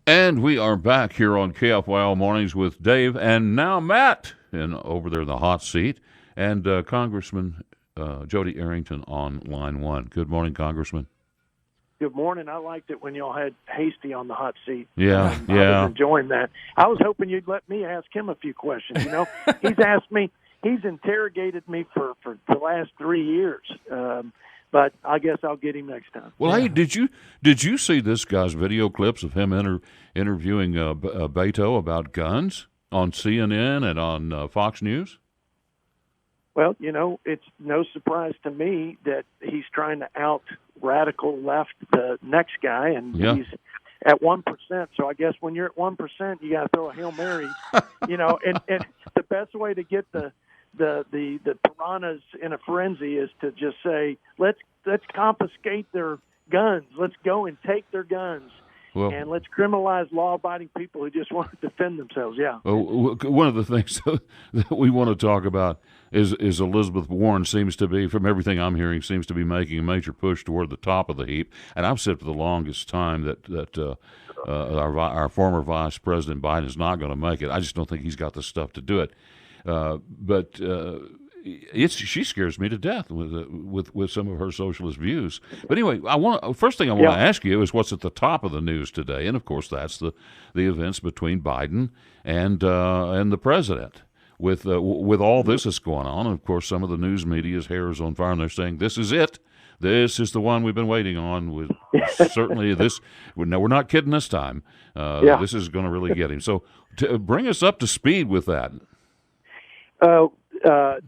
And we are back here on KFYO Mornings with Dave and now Matt over there in the hot seat, and Congressman Jodey Arrington on line one. Good morning, Congressman. Good morning. I liked it when y'all had Hasty on the hot seat. Yeah. I was enjoying that. I was hoping you'd let me ask him a few questions. You know, he's interrogated me for the last 3 years. But I guess I'll get him next time. Well, hey, did you see this guy's video clips of him interviewing Beto about guns on CNN and on Fox News? Well, you know, it's no surprise to me that he's trying to out radical left the next guy, and he's at 1%. So I guess when you're at 1%, you got to throw a Hail Mary, you know. And the best way to get the piranhas in a frenzy is to just say, let's confiscate their guns. Let's go and take their guns. Well, and let's criminalize law-abiding people who just want to defend themselves. Yeah. Well, one of the things that we want to talk about is Elizabeth Warren seems to be, from everything I'm hearing, seems to be making a major push toward the top of the heap. And I've said for the longest time that our former Vice President Biden is not going to make it. I just don't think he's got the stuff to do it. But she scares me to death with some of her socialist views. But anyway, first thing I want to ask you is what's at the top of the news today, and of course that's the events between Biden and the president. With all this that's going on, and of course some of the news media's hair is on fire, and they're saying this is it. This is the one we've been waiting on. With certainly this. No, we're not kidding this time. This is going to really get him. So bring us up to speed with that.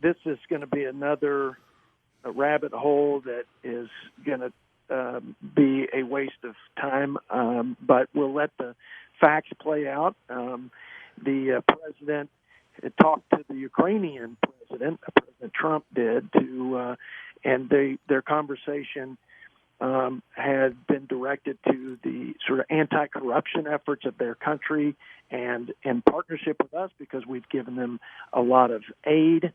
This is going to be another rabbit hole that is going to be a waste of time, but we'll let the facts play out. The president talked to the Ukrainian president, President Trump did, and their conversation had been directed to the sort of anti-corruption efforts of their country and in partnership with us because we've given them a lot of aid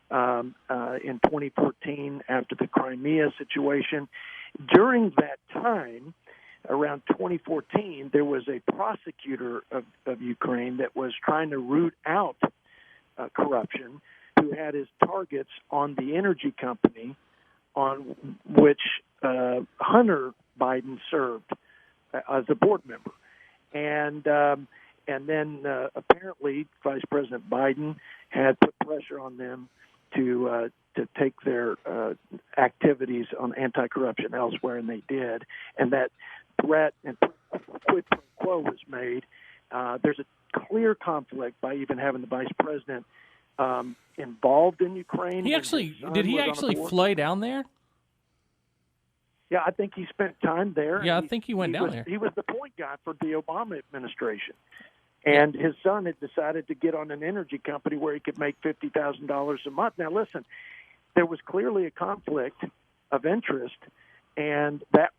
in 2014 after the Crimea situation. During that time, around 2014, there was a prosecutor of Ukraine that was trying to root out corruption who had his targets on the energy company on which Hunter Biden served as a board member. And then apparently Vice President Biden had put pressure on them to take their activities on anti-corruption elsewhere, and they did. And that threat and quid pro quo was made. There's a clear conflict by even having the Vice President involved in Ukraine. Did he actually fly down there? Yeah, I think he spent time there. Yeah, I think he went down there. He was the point guy for the Obama administration. And his son had decided to get on an energy company where he could make $50,000 a month. Now, listen, there was clearly a conflict of interest, and that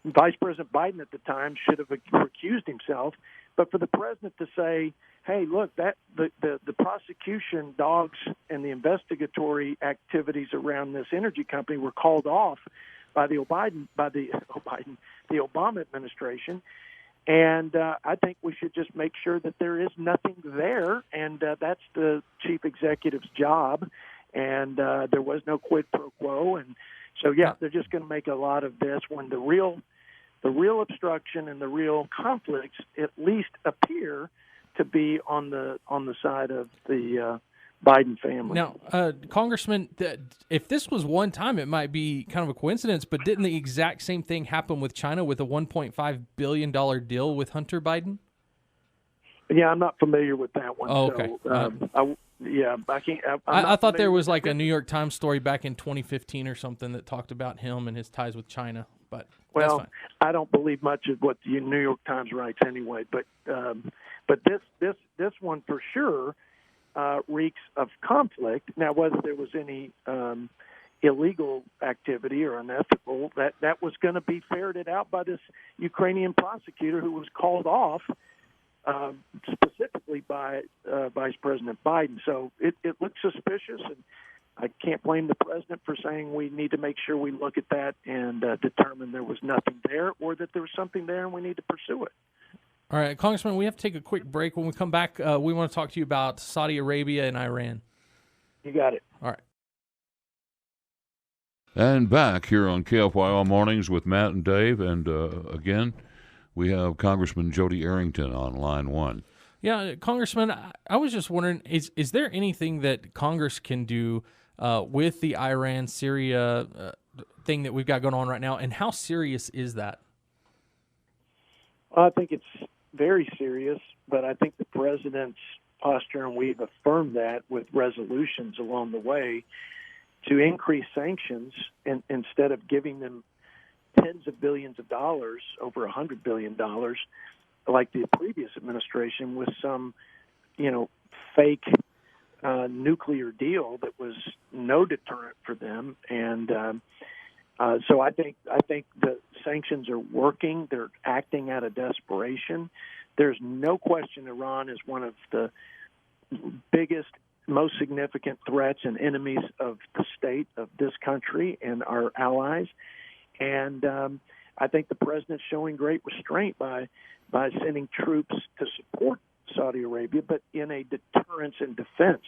Vice President Biden at the time should have recused himself. But for the president to say, hey, look, that the prosecution dogs and the investigatory activities around this energy company were called off by the Obama administration. And I think we should just make sure that there is nothing there, and that's the chief executive's job. And there was no quid pro quo, and so they're just going to make a lot of this when the real obstruction and the real conflicts at least appear to be on the side of the Biden family. Now, Congressman, if this was one time, it might be kind of a coincidence, but didn't the exact same thing happen with China with a $1.5 billion deal with Hunter Biden? Yeah, I'm not familiar with that one. Oh, okay. So, I can't. I thought there was like a New York Times story back in 2015 or something that talked about him and his ties with China. But that's fine. I don't believe much of what the New York Times writes anyway. But this one for sure reeks of conflict. Now, whether there was any illegal activity or unethical, that was going to be ferreted out by this Ukrainian prosecutor who was called off specifically by Vice President Biden. So it looks suspicious, and I can't blame the president for saying we need to make sure we look at that and determine there was nothing there or that there was something there and we need to pursue it. All right, Congressman, we have to take a quick break. When we come back, we want to talk to you about Saudi Arabia and Iran. You got it. All right. And back here on KFYO Mornings with Matt and Dave. And again, we have Congressman Jodey Arrington on line one. Yeah, Congressman, I was just wondering, is there anything that Congress can do with the Iran-Syria thing that we've got going on right now, and how serious is that? Well, I think it's very serious, but I think the president's posture, and we've affirmed that with resolutions along the way, to increase sanctions instead of giving them tens of billions of dollars, over $100 billion, like the previous administration, with some, fake nuclear deal that was no deterrent for them. And so I think the sanctions are working. They're acting out of desperation. There's no question Iran is one of the biggest, most significant threats and enemies of the state of this country and our allies. And I think the president's showing great restraint by sending troops to support Saudi Arabia, but in a deterrence and defense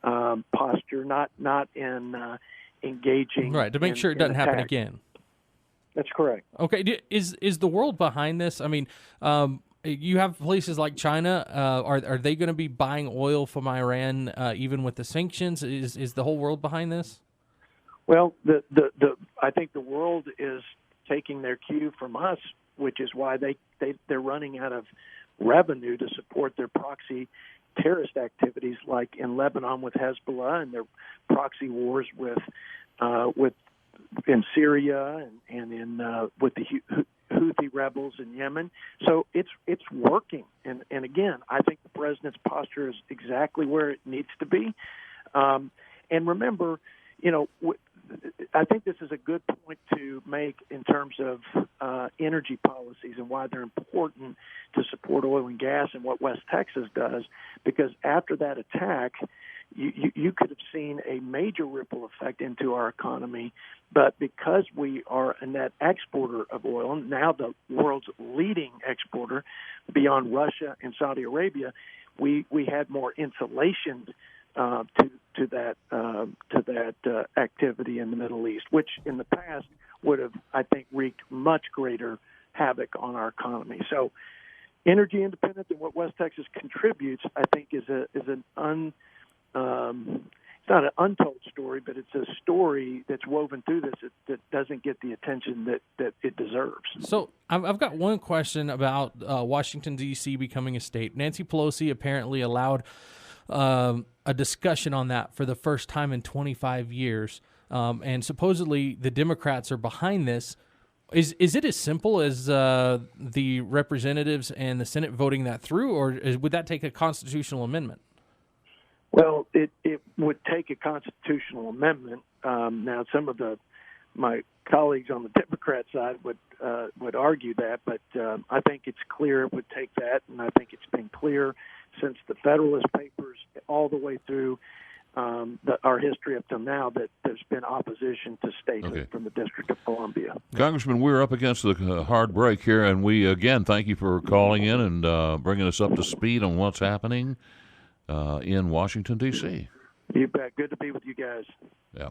posture, not in engaging. Right, to make sure it doesn't happen again. That's correct. Okay, is the world behind this? I mean, you have places like China. Are they going to be buying oil from Iran even with the sanctions? Is the whole world behind this? Well, I think the world is taking their cue from us, which is why they're running out of revenue to support their proxy terrorist activities, like in Lebanon with Hezbollah and their proxy wars with in Syria and in with the Houthi rebels in Yemen. So it's working, and again, I think the president's posture is exactly where it needs to be. And remember, I think this is a good point to make in terms of energy policies and why they're important to support oil and gas and what West Texas does, because after that attack, you could have seen a major ripple effect into our economy. But because we are a net exporter of oil, now the world's leading exporter beyond Russia and Saudi Arabia, we had more insulation to that activity in the Middle East, which in the past would have, I think, wreaked much greater havoc on our economy. So, energy independence and what West Texas contributes, I think, is it's not an untold story, but it's a story that's woven through this that doesn't get the attention that it deserves. So I've got one question about Washington, D.C. becoming a state. Nancy Pelosi apparently allowed a discussion on that for the first time in 25 years, and supposedly the Democrats are behind this. Is it as simple as the representatives and the Senate voting that through, or would that take a constitutional amendment? Well, it would take a constitutional amendment. Now, some of my colleagues on the Democrat side would argue that, but I think it's clear it would take that, and I think it's been clear since the Federalist Papers all the way through our history up to now that there's been opposition to statehood from the District of Columbia. Congressman, we're up against the hard break here, and we again thank you for calling in and bringing us up to speed on what's happening in Washington, D.C. You bet. Good to be with you guys. Yeah.